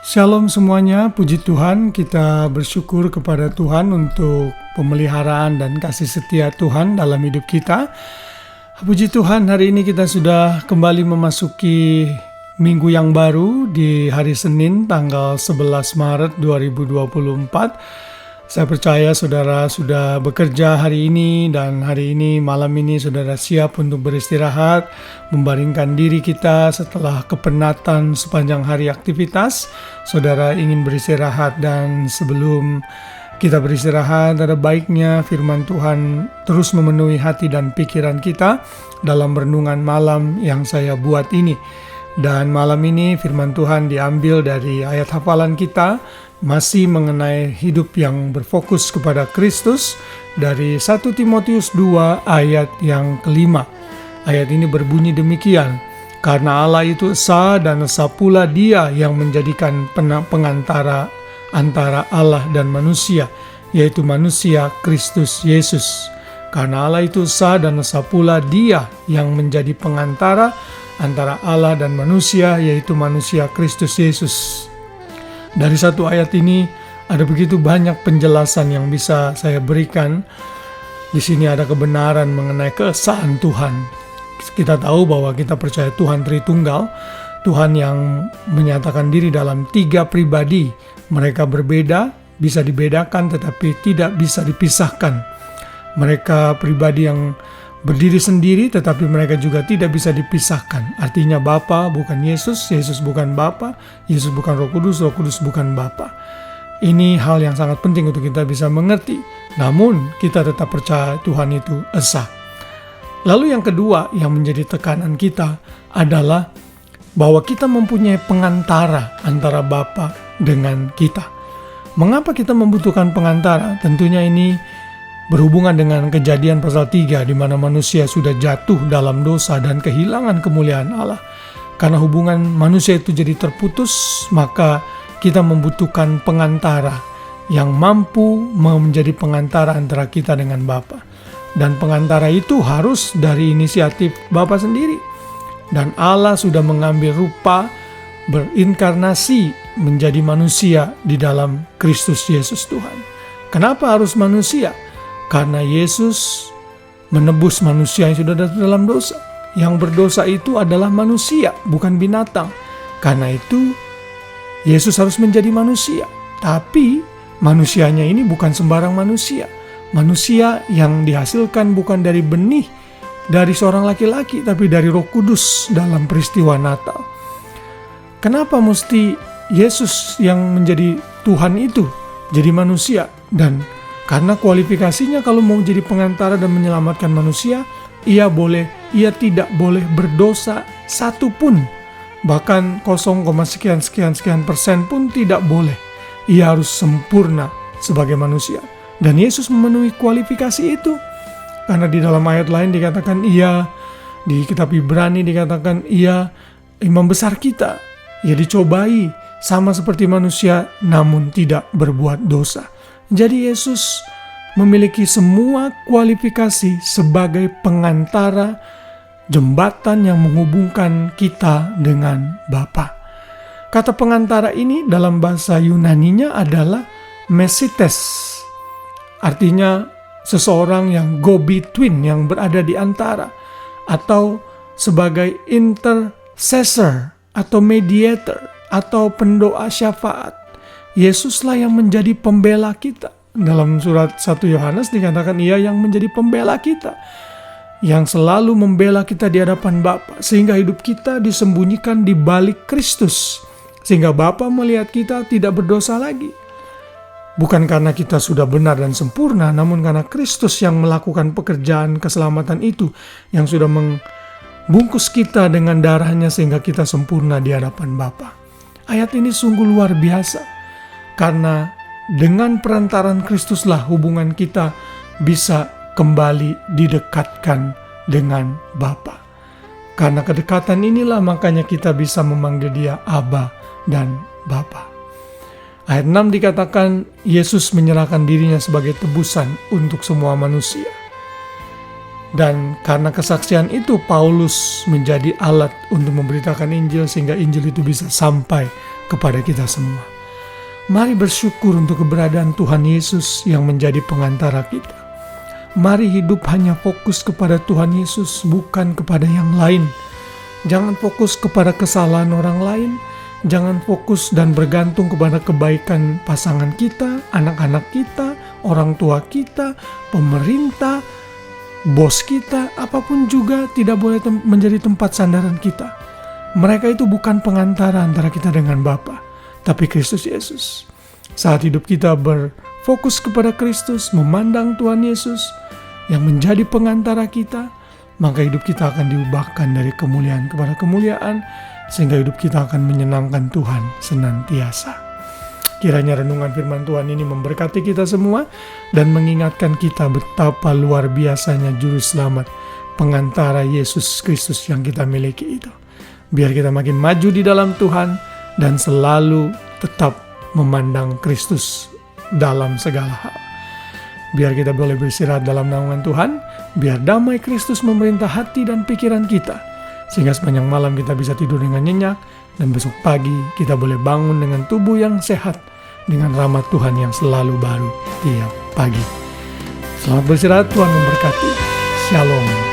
Shalom semuanya, puji Tuhan, kita bersyukur kepada Tuhan untuk pemeliharaan dan kasih setia Tuhan dalam hidup kita. Puji Tuhan, hari ini kita sudah kembali memasuki minggu yang baru di hari Senin tanggal 11 Maret 2024. Saya percaya saudara sudah bekerja hari ini dan hari ini malam ini saudara siap untuk beristirahat, membaringkan diri kita setelah kepenatan sepanjang hari aktivitas. Saudara ingin beristirahat dan sebelum kita beristirahat ada baiknya firman Tuhan terus memenuhi hati dan pikiran kita dalam renungan malam yang saya buat ini. Dan malam ini firman Tuhan diambil dari ayat hafalan kita, masih mengenai hidup yang berfokus kepada Kristus dari 1 Timotius 2 ayat yang kelima. Ayat ini berbunyi demikian, karena Allah itu esa dan esa pula Dia yang menjadikan pengantara antara Allah dan manusia, yaitu manusia Kristus Yesus. Karena Allah itu esa dan esa pula Dia yang menjadi pengantara antara Allah dan manusia, yaitu manusia Kristus Yesus. Dari satu ayat ini ada begitu banyak penjelasan yang bisa saya berikan. Di sini ada kebenaran mengenai keesaan Tuhan. Kita tahu bahwa kita percaya Tuhan Tritunggal, Tuhan yang menyatakan diri dalam 3 pribadi. Mereka berbeda, bisa dibedakan tetapi tidak bisa dipisahkan. Mereka pribadi yang berdiri sendiri tetapi mereka juga tidak bisa dipisahkan. Artinya Bapa bukan Yesus, Yesus bukan Bapa, Yesus bukan Roh Kudus, Roh Kudus bukan Bapa. Ini hal yang sangat penting untuk kita bisa mengerti. Namun kita tetap percaya Tuhan itu esa. Lalu yang kedua yang menjadi tekanan kita adalah bahwa kita mempunyai pengantara antara Bapa dengan kita. Mengapa kita membutuhkan pengantara? Tentunya ini berhubungan dengan Kejadian pasal 3 di mana manusia sudah jatuh dalam dosa dan kehilangan kemuliaan Allah. Karena hubungan manusia itu jadi terputus, maka kita membutuhkan pengantara yang mampu menjadi pengantara antara kita dengan Bapa. Dan pengantara itu harus dari inisiatif Bapa sendiri. Dan Allah sudah mengambil rupa berinkarnasi menjadi manusia di dalam Kristus Yesus Tuhan. Kenapa harus manusia? Karena Yesus menebus manusia yang sudah dalam dosa. Yang berdosa itu adalah manusia, bukan binatang. Karena itu, Yesus harus menjadi manusia. Tapi, manusianya ini bukan sembarang manusia. Manusia yang dihasilkan bukan dari benih, dari seorang laki-laki, tapi dari Roh Kudus dalam peristiwa Natal. Kenapa mesti Yesus yang menjadi Tuhan itu jadi manusia? Dan karena kualifikasinya kalau mau jadi pengantara dan menyelamatkan manusia, ia tidak boleh berdosa satupun. Bahkan 0,sekian persen pun tidak boleh. Ia harus sempurna sebagai manusia. Dan Yesus memenuhi kualifikasi itu. Karena di dalam ayat lain dikatakan di kitab Ibrani dikatakan imam besar kita. Ia dicobai sama seperti manusia namun tidak berbuat dosa. Jadi Yesus memiliki semua kualifikasi sebagai pengantara jembatan yang menghubungkan kita dengan Bapa. Kata pengantara ini dalam bahasa Yunaninya adalah mesites. Artinya seseorang yang go between, yang berada di antara, atau sebagai intercessor atau mediator atau pendoa syafaat. Yesuslah yang menjadi pembela kita. Dalam surat 1 Yohanes dikatakan Ia yang menjadi pembela kita, yang selalu membela kita di hadapan Bapa, sehingga hidup kita disembunyikan di balik Kristus, sehingga Bapa melihat kita tidak berdosa lagi. Bukan karena kita sudah benar dan sempurna, namun karena Kristus yang melakukan pekerjaan keselamatan itu, yang sudah membungkus kita dengan darahnya sehingga kita sempurna di hadapan Bapa. Ayat ini sungguh luar biasa. Karena dengan perantaran Kristuslah hubungan kita bisa kembali didekatkan dengan Bapa. Karena kedekatan inilah makanya kita bisa memanggil Dia Aba dan Bapa. Ayat 6 dikatakan Yesus menyerahkan dirinya sebagai tebusan untuk semua manusia. Dan karena kesaksian itu Paulus menjadi alat untuk memberitakan Injil sehingga Injil itu bisa sampai kepada kita semua. Mari bersyukur untuk keberadaan Tuhan Yesus yang menjadi pengantara kita. Mari hidup hanya fokus kepada Tuhan Yesus, bukan kepada yang lain. Jangan fokus kepada kesalahan orang lain. Jangan fokus dan bergantung kepada kebaikan pasangan kita, anak-anak kita, orang tua kita, pemerintah, bos kita, apapun juga tidak boleh menjadi tempat sandaran kita. Mereka itu bukan pengantara antara kita dengan Bapa, tapi Kristus Yesus. Saat hidup kita berfokus kepada Kristus, memandang Tuhan Yesus yang menjadi pengantara kita, maka hidup kita akan diubahkan dari kemuliaan kepada kemuliaan, sehingga hidup kita akan menyenangkan Tuhan senantiasa. Kiranya renungan firman Tuhan ini memberkati kita semua dan mengingatkan kita betapa luar biasanya juru selamat, pengantara Yesus Kristus yang kita miliki itu. Biar kita makin maju di dalam Tuhan dan selalu tetap memandang Kristus dalam segala hal. Biar kita boleh beristirahat dalam naungan Tuhan, biar damai Kristus memerintah hati dan pikiran kita, sehingga sepanjang malam kita bisa tidur dengan nyenyak, dan besok pagi kita boleh bangun dengan tubuh yang sehat, dengan rahmat Tuhan yang selalu baru tiap pagi. Selamat beristirahat, Tuhan memberkati. Shalom.